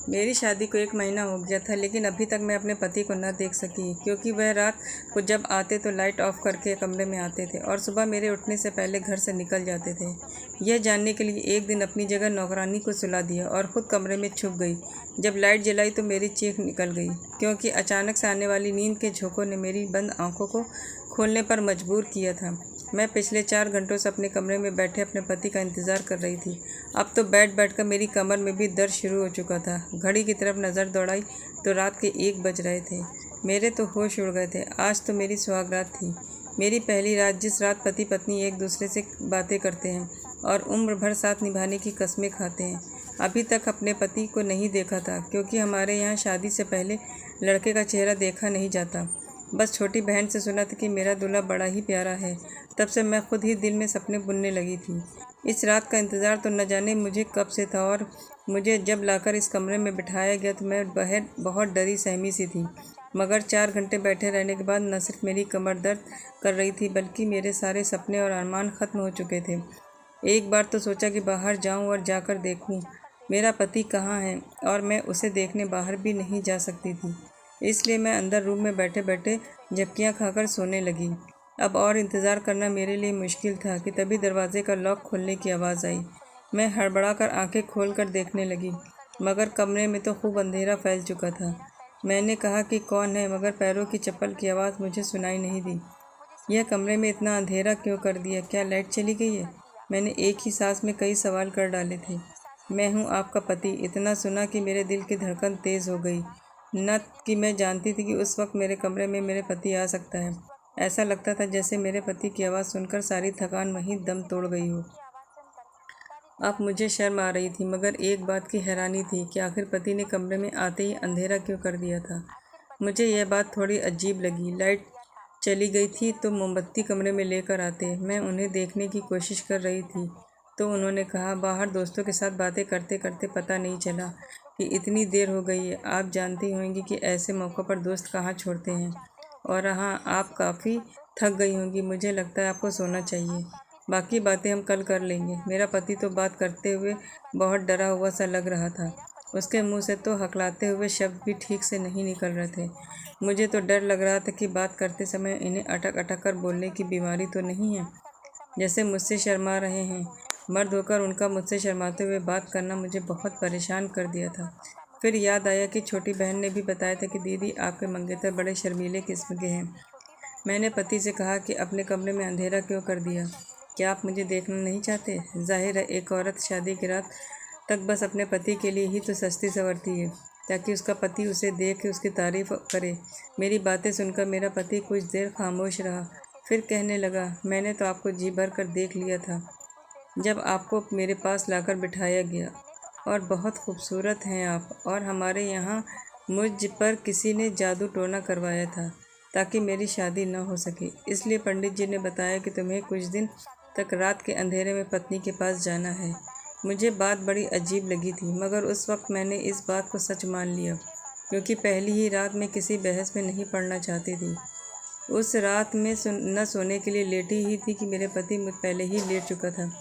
मेरी शादी को 1 महीना हो गया था, लेकिन अभी तक मैं अपने पति को न देख सकी, क्योंकि वह रात को जब आते तो लाइट ऑफ करके कमरे में आते थे और सुबह मेरे उठने से पहले घर से निकल जाते थे। यह जानने के लिए एक दिन अपनी जगह नौकरानी को सुला दिया और खुद कमरे में छुप गई। जब लाइट जलाई तो मेरी चीख निकल गई, क्योंकि अचानक से आने वाली नींद के झोंकों ने मेरी बंद आंखों को खोलने पर मजबूर किया था। मैं पिछले 4 घंटों से अपने कमरे में बैठे अपने पति का इंतज़ार कर रही थी। अब तो बैठ कर मेरी कमर में भी दर्द शुरू हो चुका था। घड़ी की तरफ नज़र दौड़ाई तो रात के 1 बज रहे थे। मेरे तो होश उड़ गए थे। आज तो मेरी सुहागरात थी, मेरी पहली रात, जिस रात पति पत्नी एक दूसरे से बातें करते हैं और उम्र भर साथ निभाने की कस्में खाते हैं। अभी तक अपने पति को नहीं देखा था, क्योंकि हमारे यहाँ शादी से पहले लड़के का चेहरा देखा नहीं जाता। बस छोटी बहन से सुना था कि मेरा दूल्हा बड़ा ही प्यारा है। तब से मैं खुद ही दिल में सपने बुनने लगी थी। इस रात का इंतज़ार तो न जाने मुझे कब से था, और मुझे जब लाकर इस कमरे में बिठाया गया तो मैं बाहर बहुत डरी सहमी सी थी। मगर 4 घंटे बैठे रहने के बाद न सिर्फ मेरी कमर दर्द कर रही थी, बल्कि मेरे सारे सपने और अरमान ख़त्म हो चुके थे। एक बार तो सोचा कि बाहर जाऊं और जाकर देखूं मेरा पति कहाँ है, और मैं उसे देखने बाहर भी नहीं जा सकती थी। इसलिए मैं अंदर रूम में बैठे बैठे झपकियाँ खाकर सोने लगी। अब और इंतज़ार करना मेरे लिए मुश्किल था कि तभी दरवाजे का लॉक खोलने की आवाज़ आई। मैं हड़बड़ाकर आंखें खोलकर देखने लगी, मगर कमरे में तो खूब अंधेरा फैल चुका था। मैंने कहा कि कौन है, मगर पैरों की चप्पल की आवाज़ मुझे सुनाई नहीं दी। यह कमरे में इतना अंधेरा क्यों कर दिया? क्या लाइट चली गई है? मैंने एक ही सांस में कई सवाल कर डाले थे। मैं हूँ आपका पति, इतना सुना कि मेरे दिल की धड़कन तेज़ हो गई। न कि मैं जानती थी कि उस वक्त मेरे कमरे में मेरे पति आ सकता है। ऐसा लगता था जैसे मेरे पति की आवाज़ सुनकर सारी थकान वहीं दम तोड़ गई हो। अब मुझे शर्म आ रही थी, मगर एक बात की हैरानी थी कि आखिर पति ने कमरे में आते ही अंधेरा क्यों कर दिया था। मुझे यह बात थोड़ी अजीब लगी। लाइट चली गई थी तो मोमबत्ती कमरे में लेकर आते। मैं उन्हें देखने की कोशिश कर रही थी तो उन्होंने कहा, बाहर दोस्तों के साथ बातें करते करते पता नहीं चला कि इतनी देर हो गई है। आप जानती होंगी कि ऐसे मौक़ों पर दोस्त कहाँ छोड़ते हैं। और हाँ, आप काफ़ी थक गई होंगी, मुझे लगता है आपको सोना चाहिए। बाकी बातें हम कल कर लेंगे। मेरा पति तो बात करते हुए बहुत डरा हुआ सा लग रहा था। उसके मुंह से तो हकलाते हुए शब्द भी ठीक से नहीं निकल रहे थे। मुझे तो डर लग रहा था कि बात करते समय इन्हें अटक अटक कर बोलने की बीमारी तो नहीं है, जैसे मुझसे शर्मा रहे हैं। मर्द होकर उनका मुझसे शर्माते हुए बात करना मुझे बहुत परेशान कर दिया था। फिर याद आया कि छोटी बहन ने भी बताया था कि दीदी, आपके मंगेतर बड़े शर्मीले किस्म के हैं। मैंने पति से कहा कि अपने कमरे में अंधेरा क्यों कर दिया? क्या आप मुझे देखना नहीं चाहते? जाहिर है एक औरत शादी की रात तक बस अपने पति के लिए ही तो सजती संवरती है, ताकि उसका पति उसे देख के उसकी तारीफ करे। मेरी बातें सुनकर मेरा पति कुछ देर खामोश रहा, फिर कहने लगा, मैंने तो आपको जी भर कर देख लिया था जब आपको मेरे पास लाकर बिठाया गया, और बहुत खूबसूरत हैं आप। और हमारे यहाँ मुझ पर किसी ने जादू टोना करवाया था ताकि मेरी शादी न हो सके। इसलिए पंडित जी ने बताया कि तुम्हें कुछ दिन तक रात के अंधेरे में पत्नी के पास जाना है। मुझे बात बड़ी अजीब लगी थी, मगर उस वक्त मैंने इस बात को सच मान लिया, क्योंकि पहली ही रात में किसी बहस में नहीं पड़ना चाहती थी। उस रात में न सोने के लिए लेटी ही थी कि मेरे पति मुझ पहले ही लेट चुका था।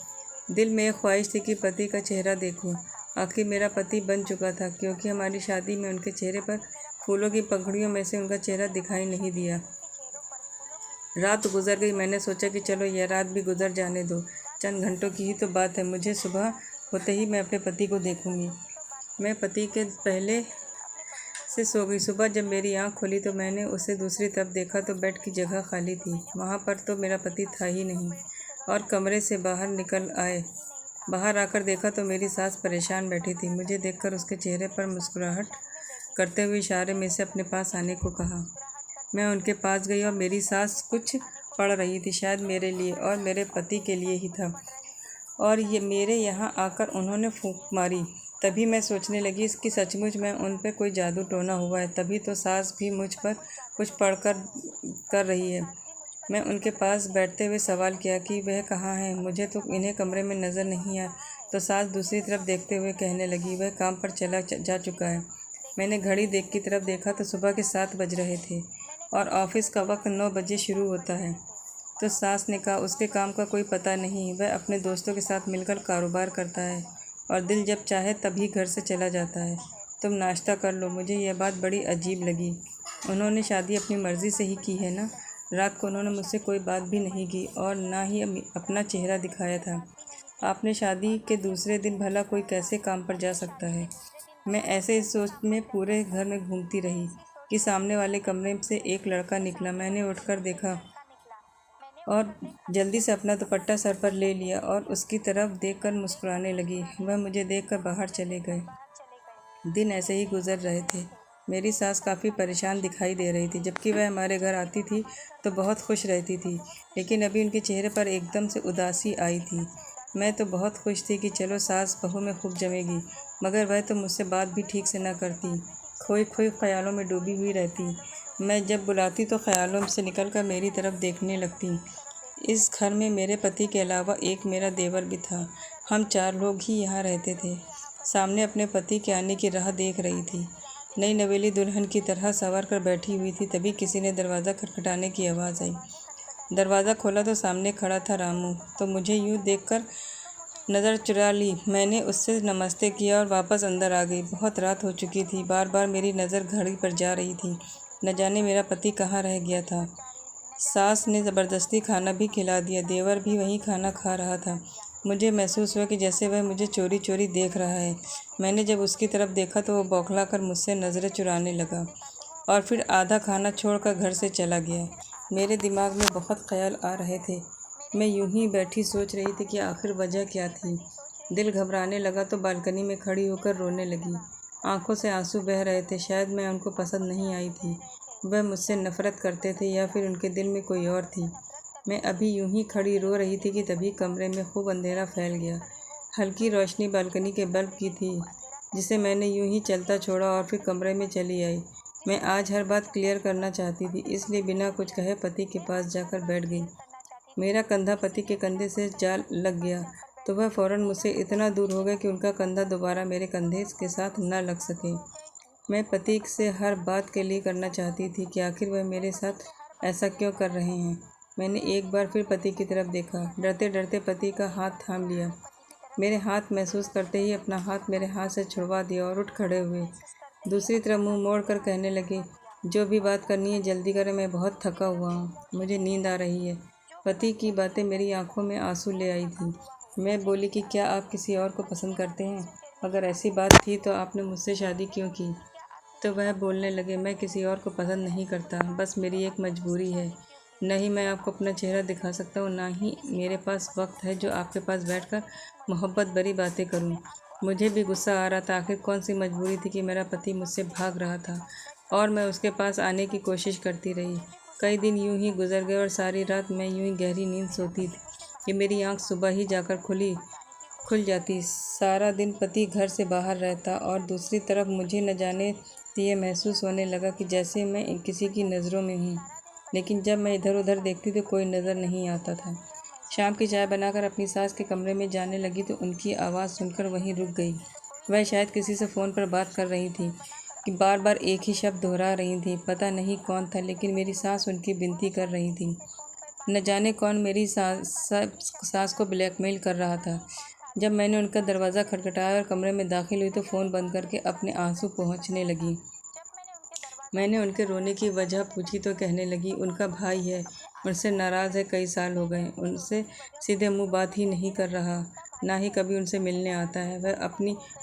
दिल में एक ख्वाहिश थी कि पति का चेहरा देखूं। आखिर मेरा पति बन चुका था, क्योंकि हमारी शादी में उनके चेहरे पर फूलों की पंखुड़ियों में से उनका चेहरा दिखाई नहीं दिया। रात गुजर गई। मैंने सोचा कि चलो यह रात भी गुजर जाने दो, चंद घंटों की ही तो बात है। मुझे सुबह होते ही मैं अपने पति को देखूंगी। मैं पति के पहले से सो गई। सुबह जब मेरी आंख खुली तो मैंने उसे दूसरी तरफ देखा तो बेड की जगह खाली थी। वहाँ पर तो मेरा पति था ही नहीं। और कमरे से बाहर आकर देखा तो मेरी सास परेशान बैठी थी। मुझे देखकर उसके चेहरे पर मुस्कुराहट करते हुए इशारे में से अपने पास आने को कहा। मैं उनके पास गई और मेरी सास कुछ पढ़ रही थी, शायद मेरे लिए और मेरे पति के लिए ही था। और ये मेरे यहाँ आकर उन्होंने फूंक मारी। तभी मैं सोचने लगी कि सचमुच में उन पर कोई जादू टोना हुआ है, तभी तो सास भी मुझ पर कुछ पढ़कर कर रही है। मैं उनके पास बैठते हुए सवाल किया कि वह कहाँ हैं, मुझे तो इन्हें कमरे में नज़र नहीं आया। तो सास दूसरी तरफ देखते हुए कहने लगी, वह काम पर चला जा चुका है। मैंने घड़ी की तरफ देखा तो सुबह के 7 बज रहे थे और ऑफिस का वक्त 9 बजे शुरू होता है। तो सास ने कहा, उसके काम का कोई पता नहीं, वह अपने दोस्तों के साथ मिलकर कारोबार करता है और दिल जब चाहे तभी घर से चला जाता है। तुम नाश्ता कर लो। मुझे यह बात बड़ी अजीब लगी। उन्होंने शादी अपनी मर्ज़ी से ही की है ना। रात को उन्होंने मुझसे कोई बात भी नहीं की और ना ही अपना चेहरा दिखाया था। आपने शादी के दूसरे दिन भला कोई कैसे काम पर जा सकता है। मैं ऐसे इस सोच में पूरे घर में घूमती रही कि सामने वाले कमरे से एक लड़का निकला। मैंने उठकर देखा और जल्दी से अपना दुपट्टा सर पर ले लिया और उसकी तरफ देखकर मुस्कुराने लगी। वह मुझे देखकर बाहर चले गए। दिन ऐसे ही गुजर रहे थे। मेरी सास काफ़ी परेशान दिखाई दे रही थी। जबकि वह हमारे घर आती थी तो बहुत खुश रहती थी, लेकिन अभी उनके चेहरे पर एकदम से उदासी आई थी। मैं तो बहुत खुश थी कि चलो सास बहू में खूब जमेगी, मगर वह तो मुझसे बात भी ठीक से न करती, खोई खोई ख्यालों में डूबी हुई रहती। मैं जब बुलाती तो ख्यालों से निकलकर मेरी तरफ देखने लगती। इस घर में मेरे पति के अलावा एक मेरा देवर भी था। हम 4 लोग ही यहाँ रहते थे। सामने अपने पति के आने की राह देख रही थी। नई नवेली दुल्हन की तरह संवर कर बैठी हुई थी। तभी किसी ने दरवाज़ा खटखटाने की आवाज़ आई। दरवाज़ा खोला तो सामने खड़ा था रामू। तो मुझे यूँ देखकर नज़र चुरा ली। मैंने उससे नमस्ते किया और वापस अंदर आ गई। बहुत रात हो चुकी थी। बार बार मेरी नज़र घड़ी पर जा रही थी। न जाने मेरा पति कहाँ रह गया था। सास ने ज़बरदस्ती खाना भी खिला दिया। देवर भी वहीं खाना खा रहा था। मुझे महसूस हुआ कि जैसे वह मुझे चोरी चोरी देख रहा है। मैंने जब उसकी तरफ देखा तो वो बौखला कर मुझसे नज़रें चुराने लगा और फिर आधा खाना छोड़कर घर से चला गया। मेरे दिमाग में बहुत ख्याल आ रहे थे। मैं यूं ही बैठी सोच रही थी कि आखिर वजह क्या थी। दिल घबराने लगा तो बालकनी में खड़ी होकर रोने लगी। आंखों से आंसू बह रहे थे। शायद मैं उनको पसंद नहीं आई थी। वह मुझसे नफ़रत करते थे या फिर उनके दिल में कोई और थी। मैं अभी यूं ही खड़ी रो रही थी कि तभी कमरे में खूब अंधेरा फैल गया। हल्की रोशनी बालकनी के बल्ब की थी, जिसे मैंने यूं ही चलता छोड़ा और फिर कमरे में चली आई। मैं आज हर बात क्लियर करना चाहती थी, इसलिए बिना कुछ कहे पति के पास जाकर बैठ गई। मेरा कंधा पति के कंधे से जा लग गया तो वह फ़ौरन मुझसे इतना दूर हो गए कि उनका कंधा दोबारा मेरे कंधे के साथ न लग सके। मैं पति से हर बात के लिए करना चाहती थी कि आखिर वह मेरे साथ ऐसा क्यों कर रहे हैं। मैंने एक बार फिर पति की तरफ देखा। डरते डरते पति का हाथ थाम लिया। मेरे हाथ महसूस करते ही अपना हाथ मेरे हाथ से छुड़वा दिया और उठ खड़े हुए। दूसरी तरफ मुंह मोड़ कर कहने लगे, जो भी बात करनी है जल्दी करें, मैं बहुत थका हुआ हूँ, मुझे नींद आ रही है। पति की बातें मेरी आंखों में आंसू ले आई थी। मैं बोली कि क्या आप किसी और को पसंद करते हैं? अगर ऐसी बात थी तो आपने मुझसे शादी क्यों की? तो वह बोलने लगे, मैं किसी और को पसंद नहीं करता, बस मेरी एक मजबूरी है। न ही मैं आपको अपना चेहरा दिखा सकता हूँ, ना ही मेरे पास वक्त है जो आपके पास बैठकर मोहब्बत भरी बातें करूँ। मुझे भी गुस्सा आ रहा था। आखिर कौन सी मजबूरी थी कि मेरा पति मुझसे भाग रहा था और मैं उसके पास आने की कोशिश करती रही। कई दिन यूं ही गुजर गए और सारी रात मैं यूं ही गहरी नींद सोती थी कि मेरी आँख सुबह ही जाकर खुल जाती। सारा दिन पति घर से बाहर रहता और दूसरी तरफ मुझे न जाने ये महसूस होने लगा कि जैसे मैं किसी की नज़रों में हूँ। लेकिन जब मैं इधर उधर देखती तो कोई नज़र नहीं आता था। शाम की चाय बनाकर अपनी सास के कमरे में जाने लगी तो उनकी आवाज़ सुनकर वहीं रुक गई। वह शायद किसी से फ़ोन पर बात कर रही थी कि बार बार एक ही शब्द दोहरा रही थी। पता नहीं कौन था, लेकिन मेरी सास उनकी विनती कर रही थी। न जाने कौन मेरी सास को ब्लैकमेल कर रहा था। जब मैंने उनका दरवाज़ा खटखटाया और कमरे में दाखिल हुई तो फ़ोन बंद करके अपने आंसू पोंछने लगी। मैंने उनके रोने की वजह पूछी तो कहने लगी, उनका भाई है, उनसे नाराज़ है, कई साल हो गए, उनसे सीधे मुंह बात ही नहीं कर रहा, ना ही कभी उनसे मिलने आता है।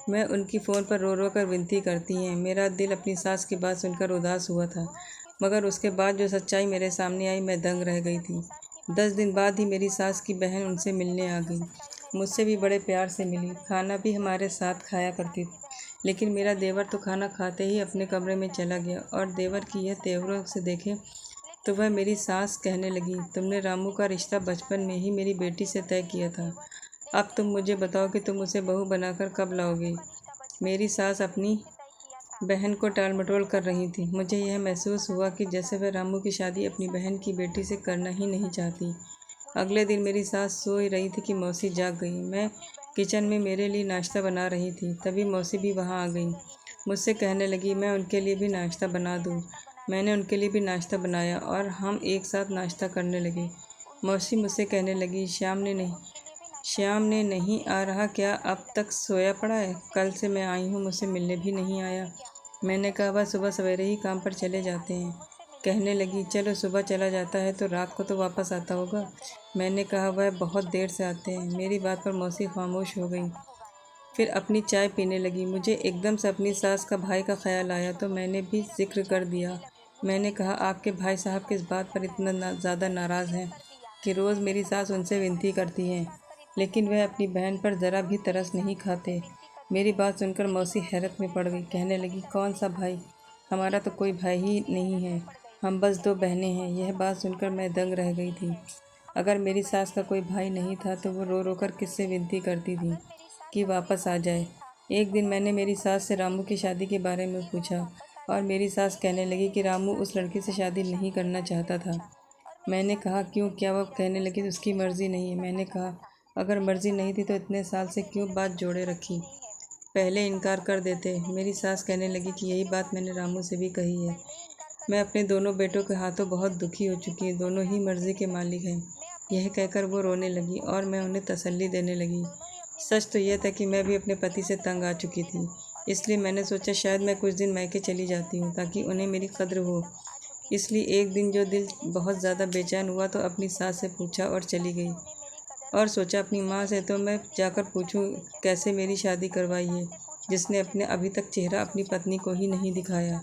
मैं उनकी फ़ोन पर रो रो कर विनती करती हैं। मेरा दिल अपनी सास की बात सुनकर उदास हुआ था, मगर उसके बाद जो सच्चाई मेरे सामने आई मैं दंग रह गई थी। 10 दिन बाद ही मेरी सास की बहन उनसे मिलने आ गई। मुझसे भी बड़े प्यार से मिली, खाना भी हमारे साथ खाया करती थी। लेकिन मेरा देवर तो खाना खाते ही अपने कमरे में चला गया और देवर की यह तेवरों से देखे तो वह मेरी सास कहने लगी, तुमने रामू का रिश्ता बचपन में ही मेरी बेटी से तय किया था। अब तुम मुझे बताओ कि तुम उसे बहू बनाकर कब लाओगे। मेरी सास अपनी बहन को टाल मटोल कर रही थी। मुझे यह महसूस हुआ कि जैसे वह रामू की शादी अपनी बहन की बेटी से करना ही नहीं चाहती। अगले दिन मेरी सास सो ही रही थी कि मौसी जाग गई। मैं किचन में मेरे लिए नाश्ता बना रही थी, तभी मौसी भी वहाँ आ गई। मुझसे कहने लगी, मैं उनके लिए भी नाश्ता बना दूँ। मैंने उनके लिए भी नाश्ता बनाया और हम एक साथ नाश्ता करने लगे। मौसी मुझसे कहने लगी, श्याम ने नहीं आ रहा क्या, अब तक सोया पड़ा है? कल से मैं आई हूँ, मुझसे मिलने भी नहीं आया। मैंने कहा वह सुबह सवेरे ही काम पर चले जाते हैं। कहने लगी चलो सुबह चला जाता है तो रात को तो वापस आता होगा। मैंने कहा वह बहुत देर से आते हैं। मेरी बात पर मौसी खामोश हो गई। फिर अपनी चाय पीने लगी। मुझे एकदम से अपनी सास का भाई का ख्याल आया तो मैंने भी जिक्र कर दिया। मैंने कहा आपके भाई साहब किस बात पर इतना ज़्यादा नाराज़ हैं कि रोज़ मेरी सास उनसे विनती करती हैं, लेकिन वह अपनी बहन पर ज़रा भी तरस नहीं खाते। मेरी बात सुनकर मौसी हैरत में पड़ गई। कहने लगी कौन सा भाई? हमारा तो कोई भाई ही नहीं है, हम बस दो बहनें हैं। यह बात सुनकर मैं दंग रह गई थी। अगर मेरी सास का कोई भाई नहीं था तो वो रो रो कर किससे विनती करती थी कि वापस आ जाए। एक दिन मैंने मेरी सास से रामू की शादी के बारे में पूछा और मेरी सास कहने लगी कि रामू उस लड़की से शादी नहीं करना चाहता था। मैंने कहा क्यों, क्या? वह कहने लगी उसकी मर्ज़ी नहीं है। मैंने कहा अगर मर्ज़ी नहीं थी तो इतने साल से क्यों बात जोड़े रखी, पहले इनकार कर देते। मेरी सास कहने लगी कि यही बात मैंने रामू से भी कही है। मैं अपने दोनों बेटों के हाथों बहुत दुखी हो चुकी हूँ, दोनों ही मर्ज़ी के मालिक हैं। यह कहकर वो रोने लगी और मैं उन्हें तसल्ली देने लगी। सच तो यह था कि मैं भी अपने पति से तंग आ चुकी थी, इसलिए मैंने सोचा शायद मैं कुछ दिन मायके चली जाती हूँ ताकि उन्हें मेरी कद्र हो। इसलिए एक दिन जो दिल बहुत ज़्यादा बेचैन हुआ तो अपनी सास से पूछा और चली गई। और सोचा अपनी माँ से तो मैं जाकर पूछूं कैसे मेरी शादी करवाई है, जिसने अपने अभी तक चेहरा अपनी पत्नी को ही नहीं दिखाया।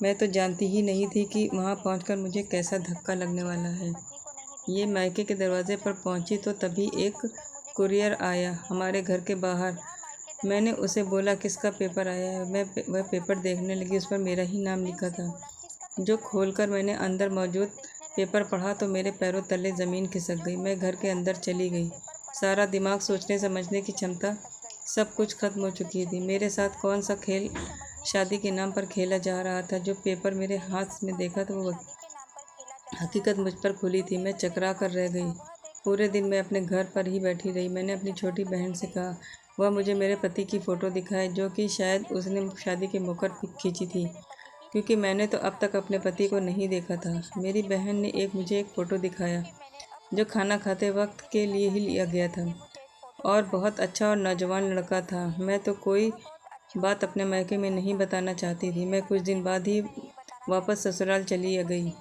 मैं तो जानती ही नहीं थी कि वहाँ पहुंचकर मुझे कैसा धक्का लगने वाला है। ये मायके के दरवाजे पर पहुंची तो तभी एक कुरियर आया हमारे घर के बाहर। मैंने उसे बोला किसका पेपर आया है। वह पेपर देखने लगी, उस पर मेरा ही नाम लिखा था। जो खोलकर मैंने अंदर मौजूद पेपर पढ़ा तो मेरे पैरों तले ज़मीन खिसक गई। मैं घर के अंदर चली गई। सारा दिमाग, सोचने समझने की क्षमता, सब कुछ खत्म हो चुकी थी। मेरे साथ कौन सा खेल शादी के नाम पर खेला जा रहा था। जो पेपर मेरे हाथ में देखा तो वो हकीकत मुझ पर खुली थी। मैं चकरा कर रह गई। पूरे दिन मैं अपने घर पर ही बैठी रही। मैंने अपनी छोटी बहन से कहा वह मुझे मेरे पति की फ़ोटो दिखाए, जो कि शायद उसने शादी के मौके पर खींची थी, क्योंकि मैंने तो अब तक अपने पति को नहीं देखा था। मेरी बहन ने मुझे एक फ़ोटो दिखाया जो खाना खाते वक्त के लिए ही लिया गया था और बहुत अच्छा और नौजवान लड़का था। मैं तो कोई बात अपने मायके में नहीं बताना चाहती थी। मैं कुछ दिन बाद ही वापस ससुराल चली गई।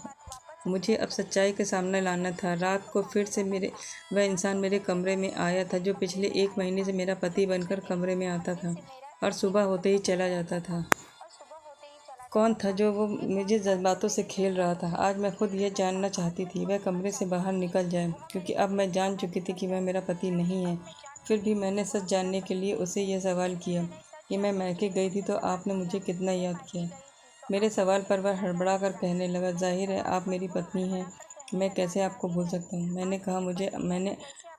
मुझे अब सच्चाई का सामना लाना था। रात को फिर से वह इंसान मेरे कमरे में आया था जो पिछले 1 महीने से मेरा पति बनकर कमरे में आता था और सुबह होते ही चला जाता था। कौन था जो वो मुझे जज्बातों से खेल रहा था? आज मैं खुद यह जानना चाहती थी। वह कमरे से बाहर निकल जाए, क्योंकि अब मैं जान चुकी थी कि वह मेरा पति नहीं है। फिर भी मैंने सच जानने के लिए उसे यह सवाल किया कि मैं मायके गई थी तो आपने मुझे कितना याद किया। मेरे सवाल पर वह हड़बड़ा कर कहने लगा जाहिर है आप मेरी पत्नी हैं, मैं कैसे आपको भूल सकता हूँ। मैंने कहा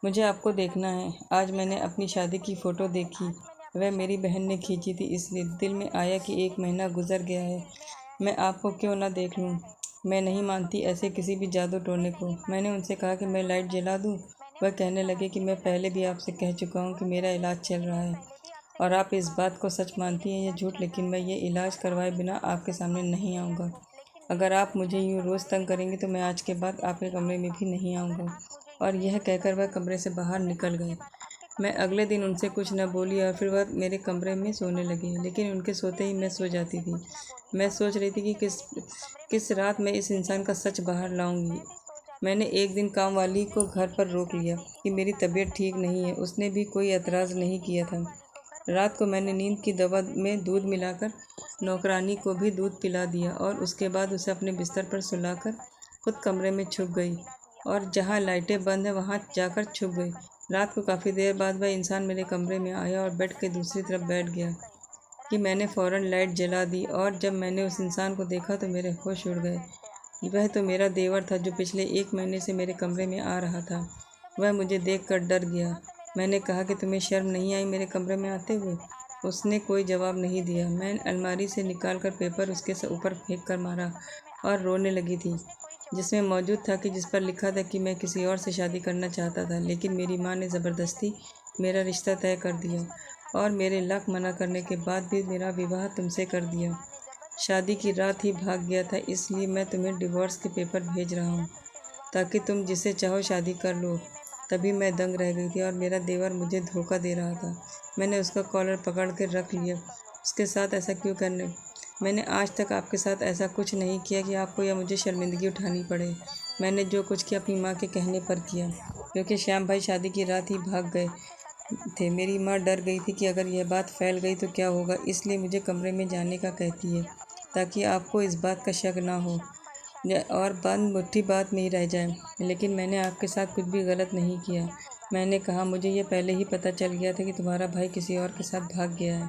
मुझे आपको देखना है। आज मैंने अपनी शादी की फ़ोटो देखी, वह मेरी बहन ने खींची थी, इसलिए दिल में आया कि 1 महीना गुजर गया है, मैं आपको क्यों ना देख लूँ। मैं नहीं मानती ऐसे किसी भी जादू टोने को। मैंने उनसे कहा कि मैं लाइट जला दूँ। वह कहने लगे कि मैं पहले भी आपसे कह चुका हूँ कि मेरा इलाज चल रहा है और आप इस बात को सच मानती हैं या झूठ, लेकिन मैं ये इलाज करवाए बिना आपके सामने नहीं आऊँगा। अगर आप मुझे यूँ रोज़ तंग करेंगे तो मैं आज के बाद आपके कमरे में भी नहीं आऊँगा। और यह कहकर वह कमरे से बाहर निकल गए। मैं अगले दिन उनसे कुछ न बोली और फिर वह मेरे कमरे में सोने लगे, लेकिन उनके सोते ही मैं सो जाती थी। मैं सोच रही थी कि किस रात मैं इस इंसान का सच बाहर लाऊंगी। मैंने एक दिन काम वाली को घर पर रोक लिया कि मेरी तबीयत ठीक नहीं है। उसने भी कोई एतराज़ नहीं किया था। रात को मैंने नींद की दवा में दूध मिलाकर नौकरानी को भी दूध पिला दिया और उसके बाद उसे अपने बिस्तर पर सुलाकर खुद कमरे में छुप गई और जहाँ लाइटें बंद हैं वहाँ जाकर छुप गई। रात को काफ़ी देर बाद वह इंसान मेरे कमरे में आया और बेड के दूसरी तरफ बैठ गया कि मैंने फ़ौरन लाइट जला दी और जब मैंने उस इंसान को देखा तो मेरे होश उड़ गए। वह तो मेरा देवर था जो पिछले 1 महीने से मेरे कमरे में आ रहा था। वह मुझे देखकर डर गया। मैंने कहा कि तुम्हें शर्म नहीं आई मेरे कमरे में आते हुए? उसने कोई जवाब नहीं दिया। मैं अलमारी से निकालकर पेपर उसके ऊपर फेंक कर मारा और रोने लगी थी, जिसमें मौजूद था कि जिस पर लिखा था कि मैं किसी और से शादी करना चाहता था, लेकिन मेरी माँ ने ज़बरदस्ती मेरा रिश्ता तय कर दिया और मेरे लाख मना करने के बाद भी मेरा विवाह तुमसे कर दिया। शादी की रात ही भाग गया था, इसलिए मैं तुम्हें डिवोर्स के पेपर भेज रहा हूँ ताकि तुम जिसे चाहो शादी कर लो। तभी मैं दंग रह गई थी और मेरा देवर मुझे धोखा दे रहा था। मैंने उसका कॉलर पकड़ कर रख लिया। उसके साथ ऐसा क्यों करने? मैंने आज तक आपके साथ ऐसा कुछ नहीं किया कि आपको या मुझे शर्मिंदगी उठानी पड़े। मैंने जो कुछ किया अपनी माँ के कहने पर किया, क्योंकि श्याम भाई शादी की रात ही भाग गए थे। मेरी माँ डर गई थी कि अगर यह बात फैल गई तो क्या होगा, इसलिए मुझे कमरे में जाने का कहती है ताकि आपको इस बात का शक ना हो और बंद मुट्ठी बात में ही रह जाए। लेकिन मैंने आपके साथ कुछ भी गलत नहीं किया। मैंने कहा मुझे ये पहले ही पता चल गया था कि तुम्हारा भाई किसी और के साथ भाग गया है।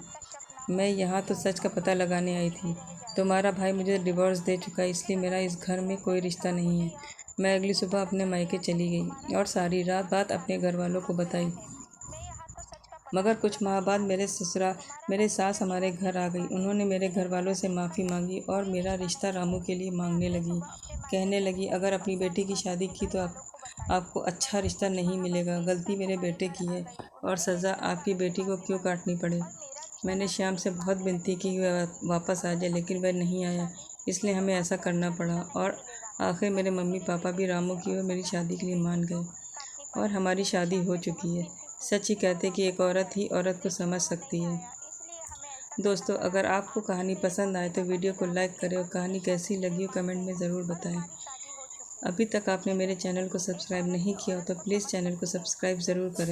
मैं यहाँ तो सच का पता लगाने आई थी। तुम्हारा भाई मुझे डिवोर्स दे चुका है, इसलिए मेरा इस घर में कोई रिश्ता नहीं है। मैं अगली सुबह अपने मायके चली गई और सारी रात बात अपने घर वालों को बताई। मगर कुछ माह बाद मेरे सास हमारे घर आ गई। उन्होंने मेरे घर वालों से माफ़ी मांगी और मेरा रिश्ता रामू के लिए मांगने लगी। कहने लगी अगर अपनी बेटी की शादी की तो आपको अच्छा रिश्ता नहीं मिलेगा। गलती मेरे बेटे की है और सज़ा आपकी बेटी को क्यों काटनी पड़े। मैंने श्याम से बहुत विनती की कि वह वापस आ जाए, लेकिन वह नहीं आया, इसलिए हमें ऐसा करना पड़ा। और आखिर मेरे मम्मी पापा भी रामू की और मेरी शादी के लिए मान गए और हमारी शादी हो चुकी है। सच ही कहते कि एक औरत ही औरत को समझ सकती है। दोस्तों, अगर आपको कहानी पसंद आए तो वीडियो को लाइक करें और कहानी कैसी लगी हो कमेंट में ज़रूर बताएं। अभी तक आपने मेरे चैनल को सब्सक्राइब नहीं किया हो तो प्लीज़ चैनल को सब्सक्राइब ज़रूर करें।